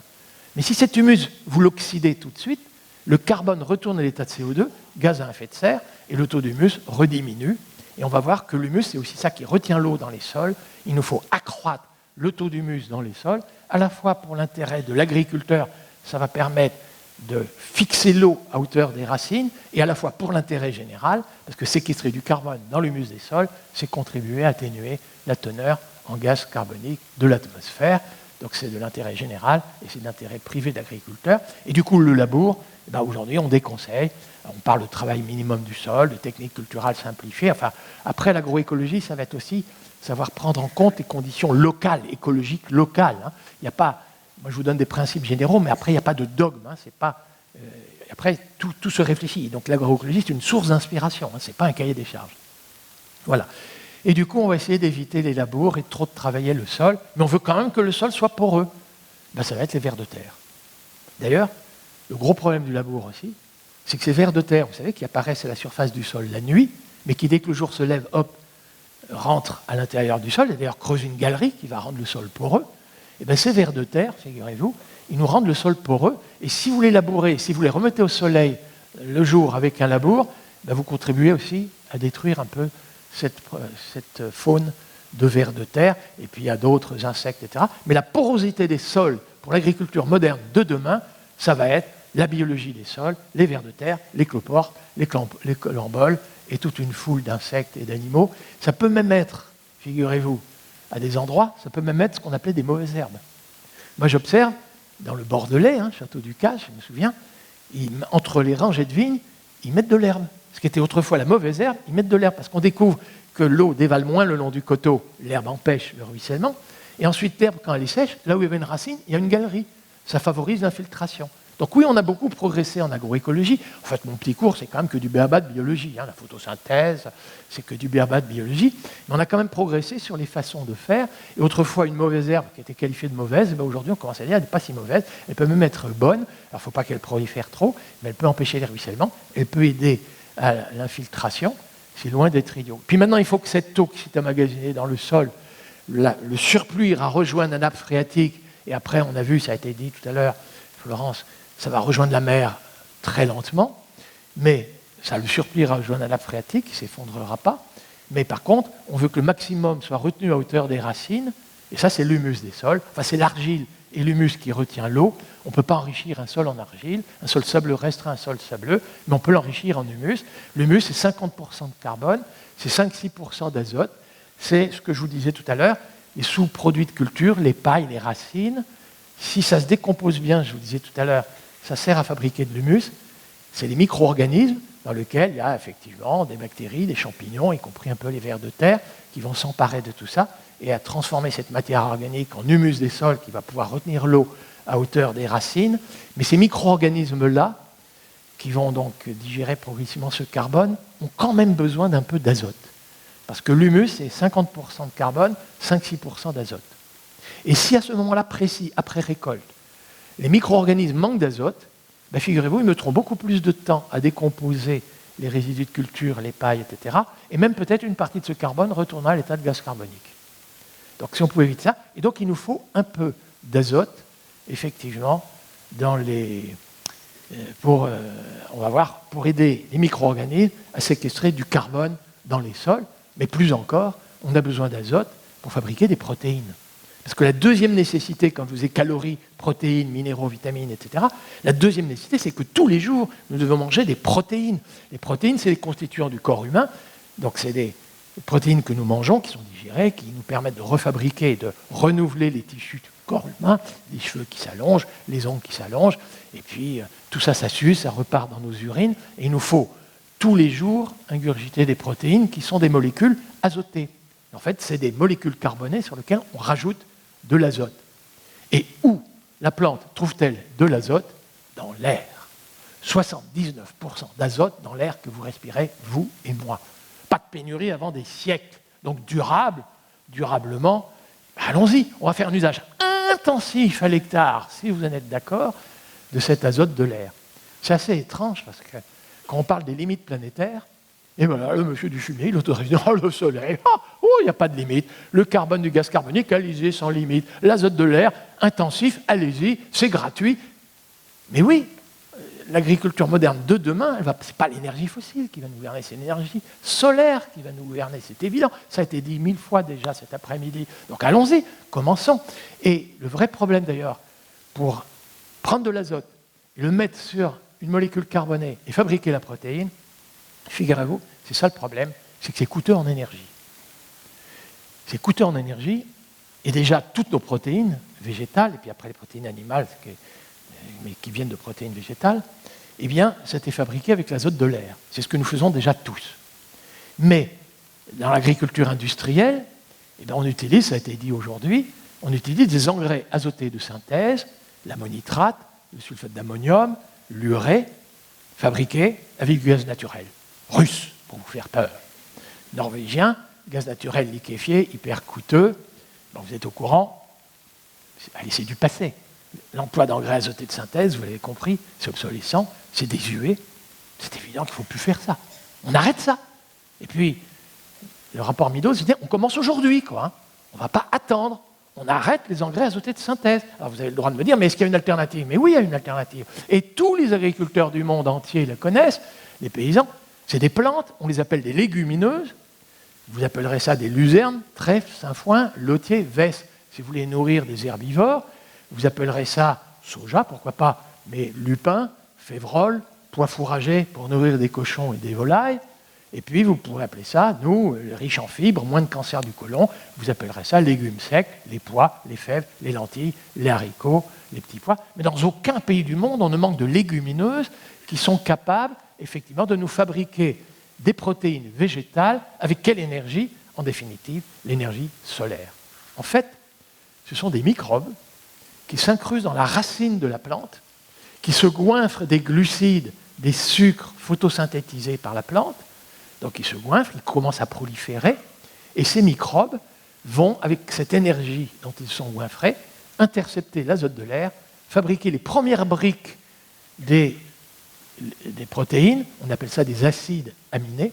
Mais si cet humus, vous l'oxydez tout de suite, le carbone retourne à l'état de CO2, gaz à effet de serre, et le taux d'humus rediminue. Et on va voir que l'humus, c'est aussi ça qui retient l'eau dans les sols. Il nous faut accroître le taux d'humus dans les sols, à la fois pour l'intérêt de l'agriculteur, ça va permettre de fixer l'eau à hauteur des racines, et à la fois pour l'intérêt général, parce que séquestrer du carbone dans l'humus des sols, c'est contribuer à atténuer la teneur en gaz carbonique de l'atmosphère. Donc c'est de l'intérêt général et c'est de l'intérêt privé d'agriculteurs. Et du coup, le labour, aujourd'hui, on déconseille. On parle de travail minimum du sol, de techniques culturales simplifiées. Enfin, après, l'agroécologie, ça va être aussi savoir prendre en compte les conditions locales, écologiques locales. Il n'y a pas... Moi, je vous donne des principes généraux, mais après, il n'y a pas de dogme. C'est pas, après, tout se réfléchit. Donc, l'agroécologie, c'est une source d'inspiration. Ce n'est pas un cahier des charges. Voilà. Et du coup, on va essayer d'éviter les labours et de trop travailler le sol. Mais on veut quand même que le sol soit poreux. Ça va être les vers de terre. D'ailleurs, le gros problème du labour aussi, c'est que ces vers de terre, vous savez, qui apparaissent à la surface du sol la nuit, mais qui, dès que le jour se lève, hop, rentrent à l'intérieur du sol, et d'ailleurs creusent une galerie qui va rendre le sol poreux. Et bien, ces vers de terre, figurez-vous, ils nous rendent le sol poreux. Et si vous les labourez, si vous les remettez au soleil le jour avec un labour, vous contribuez aussi à détruire un peu cette faune de vers de terre. Et puis il y a d'autres insectes, etc. Mais la porosité des sols pour l'agriculture moderne de demain, ça va être la biologie des sols, les vers de terre, les cloportes, les colamboles et toute une foule d'insectes et d'animaux. Ça peut même être, figurez-vous, à des endroits, ça peut même être ce qu'on appelait des mauvaises herbes. Moi, j'observe, dans le Bordelais, Château du Cage, je me souviens, entre les rangées de vignes, ils mettent de l'herbe. Ce qui était autrefois la mauvaise herbe, ils mettent de l'herbe, parce qu'on découvre que l'eau dévale moins le long du coteau, l'herbe empêche le ruissellement, et ensuite l'herbe, quand elle est sèche, là où il y avait une racine, il y a une galerie. Ça favorise l'infiltration. Donc oui, on a beaucoup progressé en agroécologie. En fait, mon petit cours, c'est quand même que du b.a.-ba de biologie. La photosynthèse, c'est que du b.a.-ba de biologie. Mais on a quand même progressé sur les façons de faire. Et autrefois, une mauvaise herbe qui était qualifiée de mauvaise, aujourd'hui, on commence à dire qu'elle n'est pas si mauvaise. Elle peut même être bonne. Alors, il ne faut pas qu'elle prolifère trop, mais elle peut empêcher les ruissellements. Elle peut aider à l'infiltration. C'est loin d'être idiot. Puis maintenant, il faut que cette eau qui s'est emmagasinée dans le sol, le surplus ira rejoindre la nappe phréatique. Et après, on a vu, ça a été dit tout à l'heure, Florence, ça va rejoindre la mer très lentement, mais ça le surplus ira rejoindre la nappe phréatique, qui ne s'effondrera pas. Mais par contre, on veut que le maximum soit retenu à hauteur des racines, et ça, c'est l'humus des sols. Enfin, c'est l'argile et l'humus qui retient l'eau. On ne peut pas enrichir un sol en argile, un sol sableux restera un sol sableux, mais on peut l'enrichir en humus. L'humus, c'est 50% de carbone, c'est 5-6% d'azote. C'est ce que je vous disais tout à l'heure, les sous-produits de culture, les pailles, les racines. Si ça se décompose bien, je vous disais tout à l'heure, ça sert à fabriquer de l'humus. C'est les micro-organismes dans lesquels il y a effectivement des bactéries, des champignons, y compris un peu les vers de terre, qui vont s'emparer de tout ça et à transformer cette matière organique en humus des sols qui va pouvoir retenir l'eau à hauteur des racines. Mais ces micro-organismes-là, qui vont donc digérer progressivement ce carbone, ont quand même besoin d'un peu d'azote. Parce que l'humus, c'est 50% de carbone, 5-6% d'azote. Et si à ce moment-là précis, après récolte, les micro-organismes manquent d'azote, figurez-vous, ils mettront beaucoup plus de temps à décomposer les résidus de culture, les pailles, etc. Et même peut-être une partie de ce carbone retournera à l'état de gaz carbonique. Donc si on pouvait éviter ça, et donc il nous faut un peu d'azote, effectivement, dans les... on va voir, pour aider les micro-organismes à séquestrer du carbone dans les sols, mais plus encore, on a besoin d'azote pour fabriquer des protéines. Parce que la deuxième nécessité, quand je vous ai calories, protéines, minéraux, vitamines, etc., la deuxième nécessité, c'est que tous les jours, nous devons manger des protéines. Les protéines, c'est les constituants du corps humain. Donc, c'est des protéines que nous mangeons, qui sont digérées, qui nous permettent de refabriquer et de renouveler les tissus du corps humain, les cheveux qui s'allongent, les ongles qui s'allongent. Et puis, tout ça, ça s'use, ça repart dans nos urines. Et il nous faut tous les jours ingurgiter des protéines qui sont des molécules azotées. En fait, c'est des molécules carbonées sur lesquelles on rajoute de l'azote. Et où la plante trouve-t-elle de l'azote? Dans l'air. 79% d'azote dans l'air que vous respirez, vous et moi. Pas de pénurie avant des siècles. Donc durablement, allons-y, on va faire un usage un intensif à l'hectare, si vous en êtes d'accord, de cet azote de l'air. C'est assez étrange parce que quand on parle des limites planétaires, et voilà, le monsieur du fumier, il autorise le soleil, il n'y a pas de limite. Le carbone du gaz carbonique, allez-y, sans limite. L'azote de l'air, intensif, allez-y, c'est gratuit. Mais oui, l'agriculture moderne de demain, ce n'est pas l'énergie fossile qui va nous gouverner, c'est l'énergie solaire qui va nous gouverner, c'est évident. Ça a été dit 1000 fois déjà cet après-midi. Donc allons-y, commençons. Et le vrai problème d'ailleurs, pour prendre de l'azote et le mettre sur une molécule carbonée et fabriquer la protéine, figurez-vous, c'est ça le problème, c'est que c'est coûteux en énergie. C'est coûteux en énergie, et déjà toutes nos protéines végétales, et puis après les protéines animales, mais qui viennent de protéines végétales, eh bien, ça a été fabriqué avec l'azote de l'air. C'est ce que nous faisons déjà tous. Mais dans l'agriculture industrielle, eh bien, on utilise, ça a été dit aujourd'hui, on utilise des engrais azotés de synthèse, l'ammonitrate, le sulfate d'ammonium, l'urée, fabriqués avec du gaz naturel. Russe, pour vous faire peur. Norvégien, gaz naturel liquéfié, hyper coûteux. Bon, vous êtes au courant, allez, c'est du passé. L'emploi d'engrais azotés de synthèse, vous l'avez compris, c'est obsolescent, c'est désuet. C'est évident qu'il ne faut plus faire ça. On arrête ça. Et puis, le rapport Meadows, c'était on commence aujourd'hui, quoi. Hein. On ne va pas attendre. On arrête les engrais azotés de synthèse. Alors vous avez le droit de me dire, mais est-ce qu'il y a une alternative? Mais oui, il y a une alternative. Et tous les agriculteurs du monde entier le connaissent, les paysans. C'est des plantes, on les appelle des légumineuses. Vous appellerez ça des luzernes, trèfles, sainfoin, lotiers, vesses. Si vous voulez nourrir des herbivores, vous appellerez ça soja, pourquoi pas, mais lupin, févrole, pois fourragés pour nourrir des cochons et des volailles. Et puis vous pourrez appeler ça, nous, riches en fibres, moins de cancer du côlon, vous appellerez ça légumes secs, les pois, les fèves, les lentilles, les haricots, les petits pois. Mais dans aucun pays du monde, on ne manque de légumineuses qui sont capables, effectivement, de nous fabriquer des protéines végétales. Avec quelle énergie? En définitive, l'énergie solaire. En fait, ce sont des microbes qui s'incrustent dans la racine de la plante, qui se goinfrent des glucides, des sucres photosynthétisés par la plante. Donc ils se goinfrent, ils commencent à proliférer, et ces microbes vont, avec cette énergie dont ils sont goinfrés, intercepter l'azote de l'air, fabriquer les premières briques des protéines, on appelle ça des acides aminés,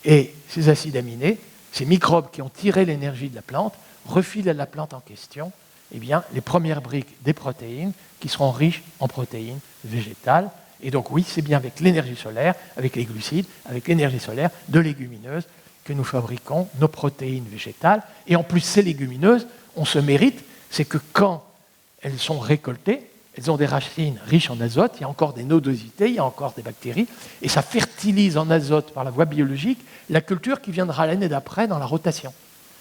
et ces acides aminés, ces microbes qui ont tiré l'énergie de la plante, refilent à la plante en question eh bien, les premières briques des protéines qui seront riches en protéines végétales. Et donc oui, c'est bien avec l'énergie solaire, avec les glucides, avec l'énergie solaire de légumineuses que nous fabriquons nos protéines végétales. Et en plus, ces légumineuses, on se mérite, c'est que quand elles sont récoltées, elles ont des racines riches en azote, il y a encore des nodosités, il y a encore des bactéries, et ça fertilise en azote par la voie biologique la culture qui viendra l'année d'après dans la rotation.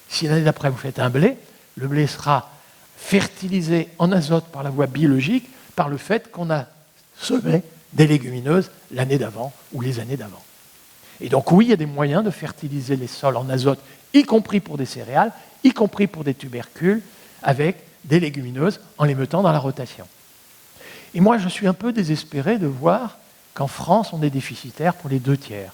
Si l'année d'après vous faites un blé, le blé sera fertilisé en azote par la voie biologique par le fait qu'on a semé des légumineuses l'année d'avant ou les années d'avant. Et donc oui, il y a des moyens de fertiliser les sols en azote, y compris pour des céréales, y compris pour des tubercules, avec des légumineuses en les mettant dans la rotation. Et moi, je suis un peu désespéré de voir qu'en France, on est déficitaire pour les 2/3.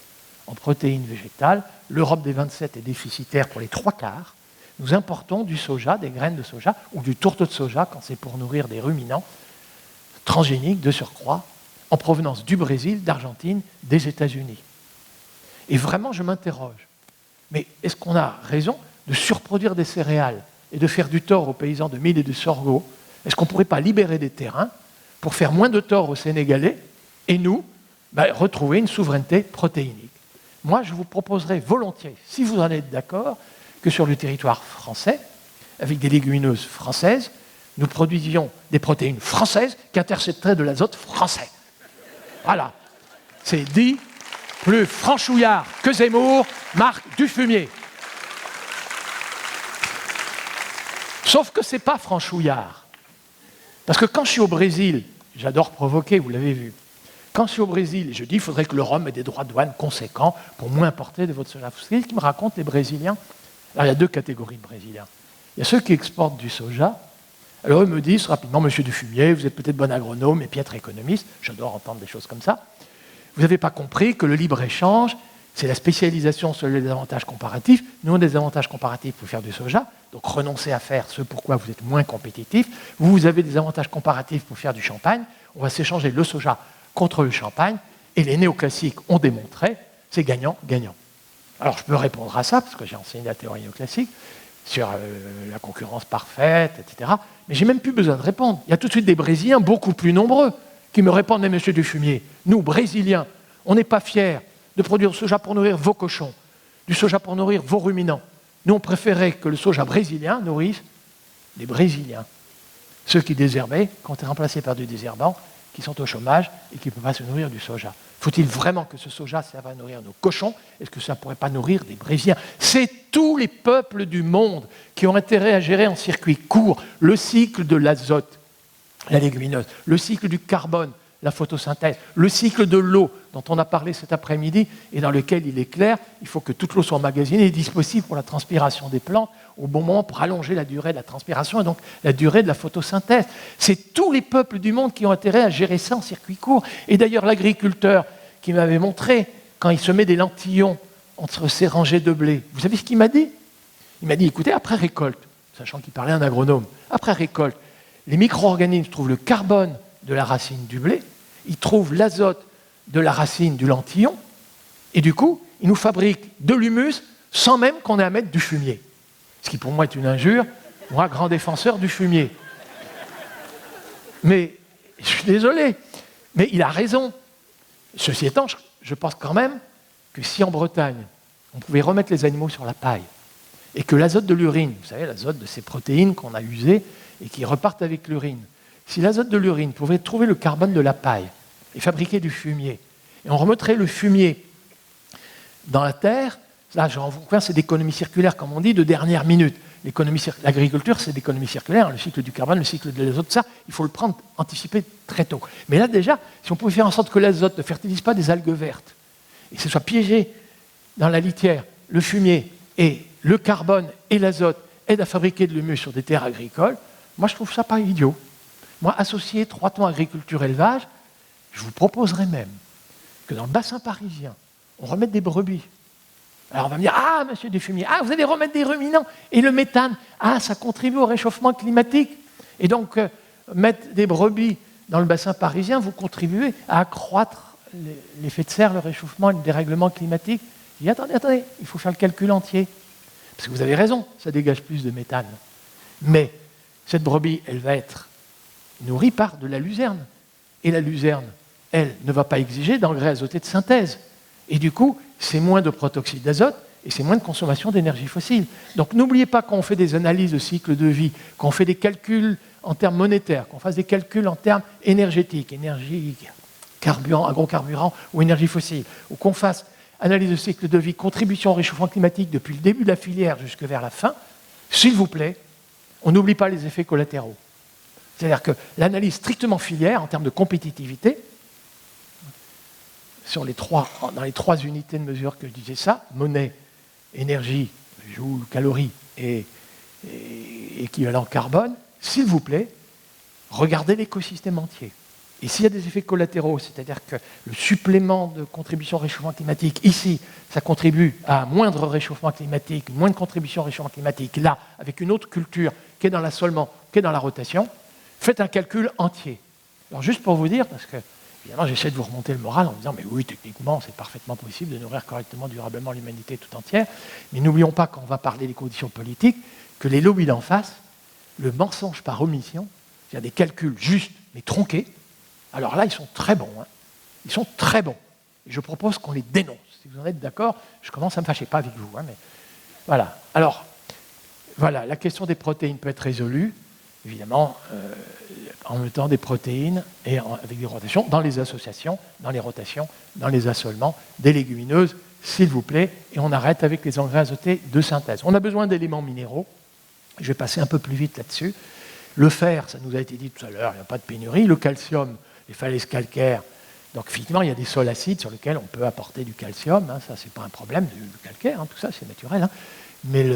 En protéines végétales, l'Europe des 27 est déficitaire pour les 3/4. Nous importons du soja, des graines de soja, ou du tourteau de soja, quand c'est pour nourrir des ruminants, transgéniques de surcroît, en provenance du Brésil, d'Argentine, des États-Unis. Et vraiment, je m'interroge. Mais est-ce qu'on a raison de surproduire des céréales et de faire du tort aux paysans de mil et de sorgho? Est-ce qu'on ne pourrait pas libérer des terrains pour faire moins de tort aux Sénégalais et nous, retrouver une souveraineté protéinique? Moi, je vous proposerais volontiers, si vous en êtes d'accord, que sur le territoire français, avec des légumineuses françaises, nous produisions des protéines françaises qui intercepteraient de l'azote français. Voilà. C'est dit, plus franchouillard que Zemmour, Marc Dufumier. Sauf que ce n'est pas franchouillard. Parce que quand je suis au Brésil, j'adore provoquer, vous l'avez vu, quand je suis au Brésil, je dis qu'il faudrait que le Rhum ait des droits de douane conséquents pour moins importer de votre soja. Vous savez ce qu'ils me racontent, les Brésiliens? Alors, il y a deux catégories de Brésiliens. Il y a ceux qui exportent du soja. Alors, eux me disent rapidement, monsieur Dufumier, vous êtes peut-être bon agronome et piètre économiste. J'adore entendre des choses comme ça. Vous n'avez pas compris que le libre-échange, C'est la spécialisation sur les avantages comparatifs. Nous, on a des avantages comparatifs pour faire du soja, donc renoncez à faire ce pourquoi vous êtes moins compétitif. Vous avez des avantages comparatifs pour faire du champagne. On va s'échanger le soja contre le champagne, et les néoclassiques ont démontré, c'est gagnant-gagnant. Alors, je peux répondre à ça, parce que j'ai enseigné la théorie néoclassique, sur la concurrence parfaite, etc. Mais je n'ai même plus besoin de répondre. Il y a tout de suite des Brésiliens beaucoup plus nombreux qui me répondent, mais monsieur Dufumier, nous, Brésiliens, on n'est pas fiers de produire du soja pour nourrir vos cochons, du soja pour nourrir vos ruminants. Nous, on préférait que le soja brésilien nourrisse les Brésiliens. Ceux qui désherbaient, quand on est remplacé par du désherbant, qui sont au chômage et qui ne peuvent pas se nourrir du soja. Faut-il vraiment que ce soja serve à nourrir nos cochons? Est-ce que ça ne pourrait pas nourrir des Brésiliens? C'est tous les peuples du monde qui ont intérêt à gérer en circuit court le cycle de l'azote, la légumineuse, le cycle du carbone, la photosynthèse, le cycle de l'eau dont on a parlé cet après-midi et dans lequel il est clair, il faut que toute l'eau soit emmagasinée et disponible pour la transpiration des plantes au bon moment pour allonger la durée de la transpiration et donc la durée de la photosynthèse. C'est tous les peuples du monde qui ont intérêt à gérer ça en circuit court. Et d'ailleurs, l'agriculteur qui m'avait montré, quand il semait des lentillons entre ces rangées de blé, vous savez ce qu'il m'a dit? Il m'a dit, écoutez, après récolte, sachant qu'il parlait à un agronome, après récolte, les micro-organismes trouvent le carbone de la racine du blé, ils trouvent l'azote de la racine du lentillon, et du coup, ils nous fabriquent de l'humus sans même qu'on ait à mettre du fumier. Ce qui pour moi est une injure, moi, grand défenseur du fumier. Mais, je suis désolé, mais il a raison. Ceci étant, je pense quand même que si en Bretagne, on pouvait remettre les animaux sur la paille, et que l'azote de l'urine, vous savez, l'azote de ces protéines qu'on a usées et qui repartent avec l'urine, si l'azote de l'urine pouvait trouver le carbone de la paille et fabriquer du fumier, et on remettrait le fumier dans la terre, là, c'est d'économie circulaire, comme on dit, de dernière minute. L'agriculture, c'est d'économie circulaire, le cycle du carbone, le cycle de l'azote, ça, il faut le prendre, anticiper très tôt. Mais là, déjà, si on pouvait faire en sorte que l'azote ne fertilise pas des algues vertes, et que ce soit piégé dans la litière, le fumier et le carbone et l'azote aident à fabriquer de l'humus sur des terres agricoles, moi, je trouve ça pas idiot. Moi, associer 3 tons agriculture-élevage, je vous proposerais même que dans le bassin parisien, on remette des brebis. Alors on va me dire, ah, monsieur Dufumier, ah, vous allez remettre des ruminants. Et le méthane, ah, ça contribue au réchauffement climatique. Et donc, mettre des brebis dans le bassin parisien, vous contribuez à accroître l'effet de serre, le réchauffement et le dérèglement climatique. Je dis, attendez, il faut faire le calcul entier. Parce que vous avez raison, ça dégage plus de méthane. Mais cette brebis, elle va être nourrie par de la luzerne. Et la luzerne, elle, ne va pas exiger d'engrais azotés de synthèse. Et du coup, c'est moins de protoxyde d'azote et c'est moins de consommation d'énergie fossile. Donc n'oubliez pas quand on fait des analyses de cycle de vie, quand on fait des calculs en termes monétaires, qu'on fasse des calculs en termes énergétiques, énergie, carburant, agrocarburant ou énergie fossile, ou qu'on fasse analyse de cycle de vie, contribution au réchauffement climatique depuis le début de la filière jusque vers la fin, s'il vous plaît, on n'oublie pas les effets collatéraux. C'est-à-dire que l'analyse strictement filière, en termes de compétitivité, dans les 3 unités de mesure que je disais ça, monnaie, énergie, joule, calories et équivalent carbone, s'il vous plaît, regardez l'écosystème entier. Et s'il y a des effets collatéraux, c'est-à-dire que le supplément de contribution au réchauffement climatique, ici, ça contribue à un moindre réchauffement climatique, moins de contribution au réchauffement climatique, là, avec une autre culture qui est dans l'assolement, qui est dans la rotation, faites un calcul entier. Alors juste pour vous dire, parce que évidemment j'essaie de vous remonter le moral en disant mais oui, techniquement c'est parfaitement possible de nourrir correctement, durablement l'humanité tout entière, mais n'oublions pas quand on va parler des conditions politiques, que les lobbies d'en face, le mensonge par omission, c'est-à-dire des calculs justes mais tronqués, alors là ils sont très bons, hein. Ils sont très bons. Et je propose qu'on les dénonce. Si vous en êtes d'accord, je commence à me fâcher, pas avec vous, hein, mais voilà. Alors, voilà, la question des protéines peut être résolue. Évidemment, en mettant des protéines et avec des rotations, dans les associations, dans les rotations, dans les assolements, des légumineuses, s'il vous plaît, et on arrête avec les engrais azotés de synthèse. On a besoin d'éléments minéraux, je vais passer un peu plus vite là-dessus. Le fer, ça nous a été dit tout à l'heure, il n'y a pas de pénurie. Le calcium, les falaises calcaires, donc effectivement, il y a des sols acides sur lesquels on peut apporter du calcium, hein, ça c'est pas un problème, du calcaire, hein, tout ça c'est naturel, hein, mais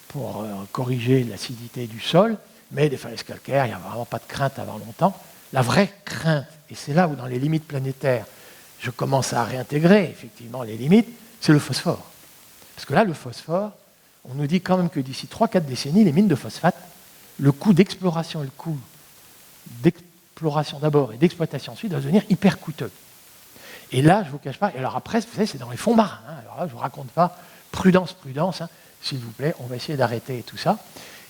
pour corriger l'acidité du sol, mais des falaises calcaires, il n'y a vraiment pas de crainte avant longtemps. La vraie crainte, et c'est là où dans les limites planétaires, je commence à réintégrer effectivement les limites, c'est le phosphore. Parce que là, le phosphore, on nous dit quand même que d'ici 3-4 décennies, les mines de phosphate, le coût d'exploration et le coût d'exploration d'abord et d'exploitation ensuite va devenir hyper coûteux. Et là, je ne vous cache pas, et alors après, vous savez, c'est dans les fonds marins. Hein, alors là, je ne vous raconte pas, prudence, prudence, hein, s'il vous plaît, on va essayer d'arrêter tout ça.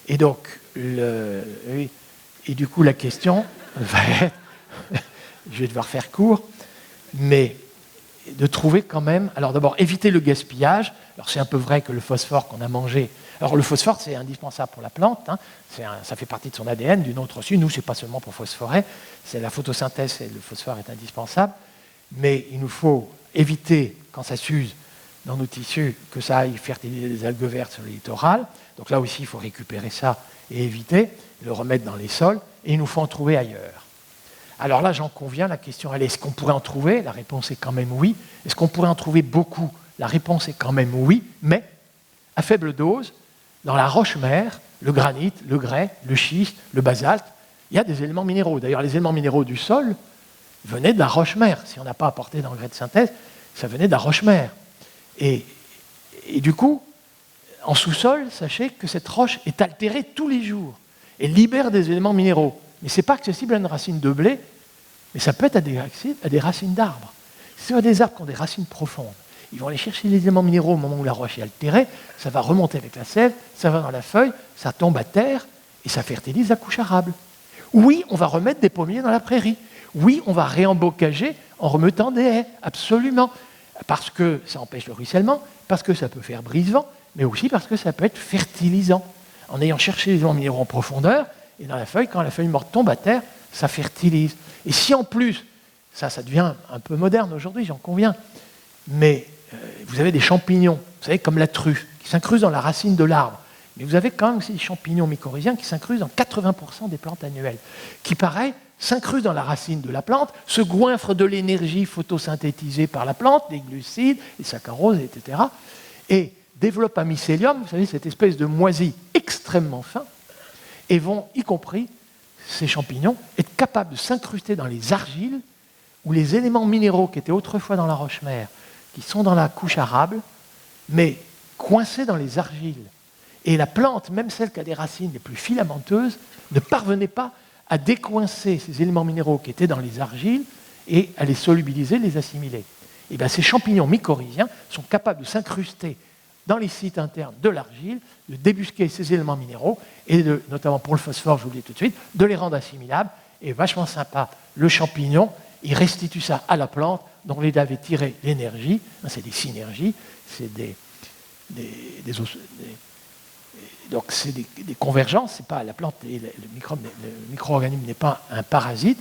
Et donc, et du coup, la question va être, je vais devoir faire court, mais de trouver quand même, alors d'abord, éviter le gaspillage. Alors c'est un peu vrai que le phosphore qu'on a mangé, alors le phosphore c'est indispensable pour la plante, hein, ça fait partie de son ADN, d'une autre aussi, nous c'est pas seulement pour phosphorer, c'est la photosynthèse et le phosphore est indispensable, mais il nous faut éviter, quand ça s'use dans nos tissus, que ça aille fertiliser des algues vertes sur le littoral, donc là aussi il faut récupérer ça et éviter, le remettre dans les sols, et il nous faut en trouver ailleurs. Alors là, j'en conviens, la question elle est, est-ce qu'on pourrait en trouver? La réponse est quand même oui. Est-ce qu'on pourrait en trouver beaucoup? La réponse est quand même oui, mais à faible dose, dans la roche-mère, le granit, le grès, le schiste, le basalte, il y a des éléments minéraux. D'ailleurs, les éléments minéraux du sol venaient de la roche-mère. Si on n'a pas apporté d'engrais de synthèse, ça venait de la roche-mère. Et du coup, en sous-sol, sachez que cette roche est altérée tous les jours et libère des éléments minéraux. Mais ce n'est pas accessible à une racine de blé, mais ça peut être à des racines d'arbres. Si on a des arbres qui ont des racines profondes, ils vont aller chercher les éléments minéraux au moment où la roche est altérée, ça va remonter avec la sève, ça va dans la feuille, ça tombe à terre et ça fertilise la couche arable. Oui, on va remettre des pommiers dans la prairie. Oui, on va réembocager en remettant des haies, absolument. Parce que ça empêche le ruissellement, parce que ça peut faire brise-vent, mais aussi parce que ça peut être fertilisant. En ayant cherché les éléments minéraux en profondeur, et dans la feuille, quand la feuille morte tombe à terre, ça fertilise. Et si en plus, ça devient un peu moderne aujourd'hui, j'en conviens, mais vous avez des champignons, vous savez, comme la truffe, qui s'incrusent dans la racine de l'arbre. Mais vous avez quand même aussi des champignons mycorhiziens qui s'incrusent dans 80% des plantes annuelles, qui, pareil, s'incrusent dans la racine de la plante, se goinfrent de l'énergie photosynthétisée par la plante, des glucides, les saccharoses, etc., et développent un mycélium, vous savez, cette espèce de moisi extrêmement fin, et vont, y compris ces champignons, être capables de s'incruster dans les argiles où les éléments minéraux qui étaient autrefois dans la roche-mère, qui sont dans la couche arable, mais coincés dans les argiles. Et la plante, même celle qui a des racines les plus filamenteuses, ne parvenait pas à décoincer ces éléments minéraux qui étaient dans les argiles et à les solubiliser, les assimiler. Et bien, ces champignons mycorhiziens sont capables de s'incruster dans les sites internes de l'argile, de débusquer ces éléments minéraux, et notamment pour le phosphore, je vous le dis tout de suite, de les rendre assimilables. Et vachement sympa, le champignon, il restitue ça à la plante, dont il avait tiré l'énergie, c'est des synergies, c'est donc c'est des convergences, c'est pas la plante, le micro-organisme n'est pas un parasite,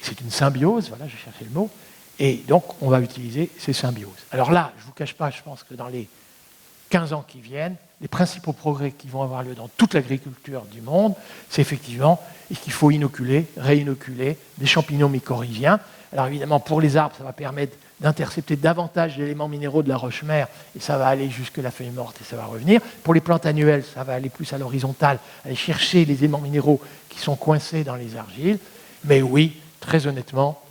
c'est une symbiose, voilà, je cherchais le mot, et donc on va utiliser ces symbioses. Alors là, je ne vous cache pas, je pense que dans les 15 ans qui viennent, les principaux progrès qui vont avoir lieu dans toute l'agriculture du monde, c'est effectivement qu'il faut inoculer, réinoculer des champignons mycorhiziens. Alors évidemment, pour les arbres, ça va permettre d'intercepter davantage d'éléments minéraux de la roche-mère, et ça va aller jusque la feuille morte et ça va revenir. Pour les plantes annuelles, ça va aller plus à l'horizontale, aller chercher les éléments minéraux qui sont coincés dans les argiles. Mais oui, très honnêtement,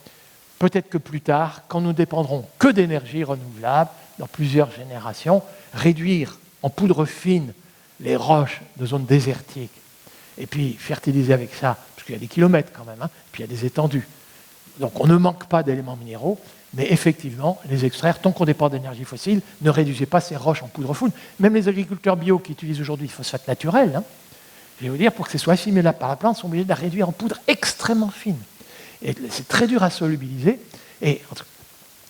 peut-être que plus tard, quand nous ne dépendrons que d'énergie renouvelable, dans plusieurs générations, réduire en poudre fine les roches de zones désertiques, et puis fertiliser avec ça, parce qu'il y a des kilomètres quand même, hein, puis il y a des étendues. Donc on ne manque pas d'éléments minéraux, mais effectivement, les extraire, tant qu'on dépend d'énergie fossile, ne réduisez pas ces roches en poudre fine. Même les agriculteurs bio qui utilisent aujourd'hui du phosphate naturel, hein, je vais vous dire, pour que ce soit assimilé par la plante, sont obligés de la réduire en poudre extrêmement fine. Et c'est très dur à solubiliser, et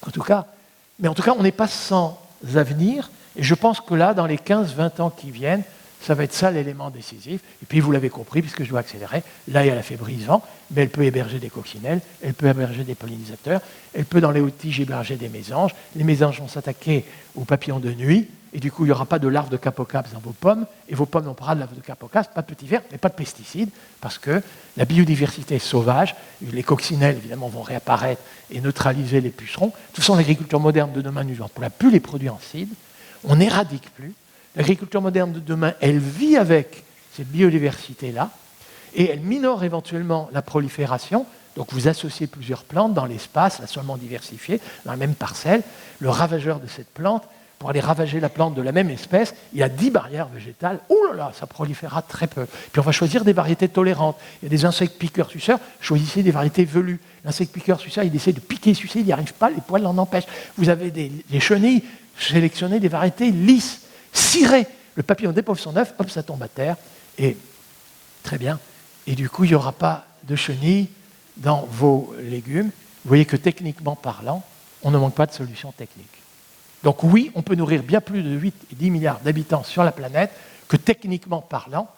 en tout cas, on n'est pas sans avenir, et je pense que là, dans les 15-20 ans qui viennent, ça va être ça l'élément décisif. Et puis, vous l'avez compris, puisque je dois accélérer, là, elle a fait brise-vent, mais elle peut héberger des coccinelles, elle peut héberger des pollinisateurs, elle peut, dans les hautes tiges, héberger des mésanges. Les mésanges vont s'attaquer aux papillons de nuit, et du coup, il n'y aura pas de larves de capocaps dans vos pommes, et vos pommes n'ont pas de larves de capocaps, pas de petits vers, mais pas de pesticides, parce que la biodiversité est sauvage, les coccinelles, évidemment, vont réapparaître et neutraliser les pucerons. De toute façon, l'agriculture moderne de demain n'emploie plus les produits en seed, on n'éradique plus. L'agriculture moderne de demain, elle vit avec cette biodiversité-là, et elle minore éventuellement la prolifération. Donc vous associez plusieurs plantes dans l'espace, là seulement diversifiées, dans la même parcelle. Le ravageur de cette plante pour aller ravager la plante de la même espèce, il y a 10 barrières végétales. Ouh là là, ça proliférera très peu. Puis on va choisir des variétés tolérantes. Il y a des insectes piqueurs-suceurs, choisissez des variétés velues. L'insecte piqueur-suceur, il essaie de piquer et sucer, il n'y arrive pas, les poils l'en empêchent. Vous avez des chenilles, sélectionnez des variétés lisses, cirées. Le papillon dépose son œuf, hop, ça tombe à terre. Et très bien. Et du coup, il n'y aura pas de chenilles dans vos légumes. Vous voyez que techniquement parlant, on ne manque pas de solutions techniques. Donc oui, on peut nourrir bien plus de 8 et 10 milliards d'habitants sur la planète, que techniquement parlant,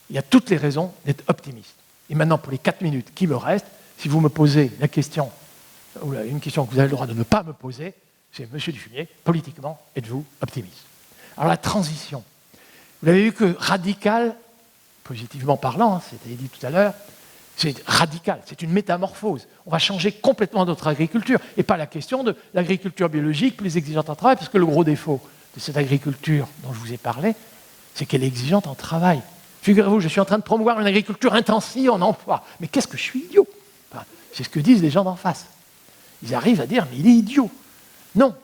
il y a toutes les raisons d'être optimiste. Et maintenant, pour les 4 minutes qui me restent, si vous me posez la question, ou une question que vous avez le droit de ne pas me poser, c'est Monsieur Dufumier, politiquement, êtes-vous optimiste? Alors la transition. Vous avez vu que radical, positivement parlant, hein, c'était dit tout à l'heure, c'est radical, c'est une métamorphose. On va changer complètement notre agriculture. Et pas la question de l'agriculture biologique plus exigeante en travail, parce que le gros défaut de cette agriculture dont je vous ai parlé, c'est qu'elle est exigeante en travail. Figurez-vous, je suis en train de promouvoir une agriculture intensive en emploi. Mais qu'est-ce que je suis idiot? Enfin, c'est ce que disent les gens d'en face. Ils arrivent à dire, mais il est idiot. Non,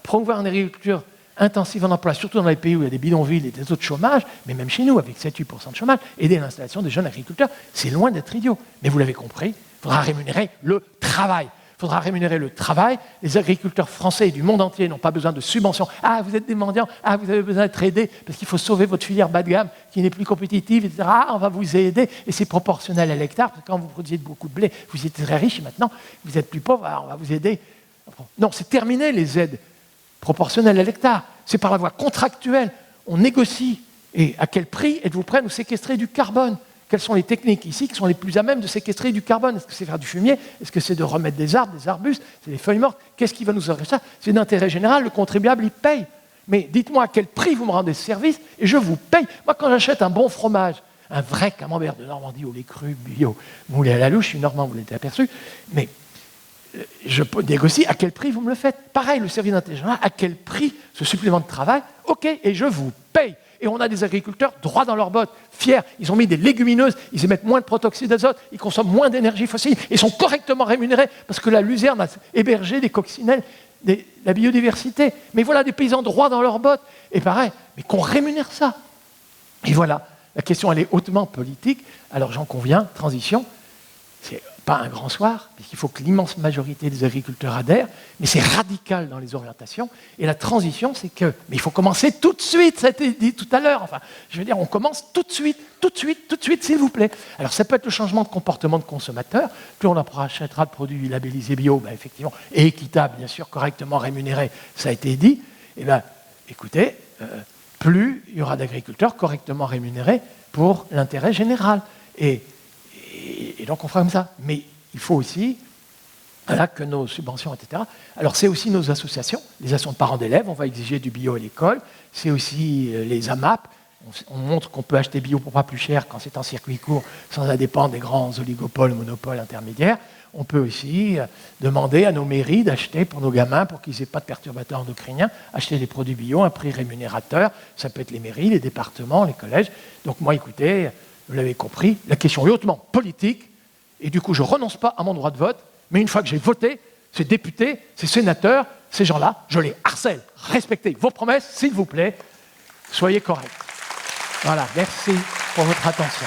promouvoir une agriculture intensive en emploi, surtout dans les pays où il y a des bidonvilles et des taux de chômage, mais même chez nous, avec 7-8% de chômage, aider l'installation des jeunes agriculteurs, c'est loin d'être idiot. Mais vous l'avez compris, il faudra rémunérer le travail. Il faudra rémunérer le travail. Les agriculteurs français et du monde entier n'ont pas besoin de subventions. Ah, vous êtes des mendiants, ah, vous avez besoin d'être aidés, parce qu'il faut sauver votre filière bas de gamme qui n'est plus compétitive, etc. Ah, on va vous aider, et c'est proportionnel à l'hectare, parce que quand vous produisez beaucoup de blé, vous êtes très riche, et maintenant, vous êtes plus pauvre, alors on va vous aider. Non, c'est terminé les aides proportionnelles à l'hectare. C'est par la voie contractuelle. On négocie. Et à quel prix êtes-vous prêts à nous séquestrer du carbone? Quelles sont les techniques ici qui sont les plus à même de séquestrer du carbone? Est-ce que c'est faire du fumier? Est-ce que c'est de remettre des arbres, des arbustes? C'est des feuilles mortes? Qu'est-ce qui va nous offrir ça? C'est d'intérêt général, le contribuable, il paye. Mais dites-moi à quel prix vous me rendez ce service et je vous paye. Moi, quand j'achète un bon fromage, un vrai camembert de Normandie au lait cru, bio, moulé à la louche, je suis normand, vous l'avez aperçu, mais je négocie à quel prix vous me le faites. Pareil, le service d'intérêt général, à quel prix ce supplément de travail? Ok, et je vous paye. Et on a des agriculteurs droits dans leurs bottes, fiers. Ils ont mis des légumineuses, ils émettent moins de protoxyde d'azote, ils consomment moins d'énergie fossile, ils sont correctement rémunérés parce que la luzerne a hébergé des coccinelles, la biodiversité. Mais voilà des paysans droits dans leurs bottes. Et pareil, mais qu'on rémunère ça. Et voilà, la question elle est hautement politique. Alors j'en conviens, transition, c'est pas un grand soir, puisqu'il faut que l'immense majorité des agriculteurs adhèrent, mais c'est radical dans les orientations. Et la transition, c'est que, mais il faut commencer tout de suite, ça a été dit tout à l'heure, enfin, je veux dire, on commence tout de suite, s'il vous plaît. Alors ça peut être le changement de comportement de consommateur, plus on achètera de produits labellisés bio, ben, effectivement, et équitables, bien sûr, correctement rémunérés, ça a été dit, et bien, écoutez, plus il y aura d'agriculteurs correctement rémunérés pour l'intérêt général. Et donc on fera comme ça. Mais il faut aussi que nos subventions, etc. Alors c'est aussi nos associations, les associations de parents d'élèves, on va exiger du bio à l'école. C'est aussi les AMAP. On montre qu'on peut acheter bio pour pas plus cher quand c'est en circuit court, sans dépendre des grands oligopoles, monopoles intermédiaires. On peut aussi demander à nos mairies d'acheter pour nos gamins, pour qu'ils n'aient pas de perturbateurs endocriniens, acheter des produits bio à un prix rémunérateur. Ça peut être les mairies, les départements, les collèges. Donc moi, écoutez, vous l'avez compris, la question est hautement politique, et du coup, je ne renonce pas à mon droit de vote, mais une fois que j'ai voté, ces députés, ces sénateurs, ces gens-là, je les harcèle. Respectez vos promesses, s'il vous plaît, soyez corrects. Voilà, merci pour votre attention.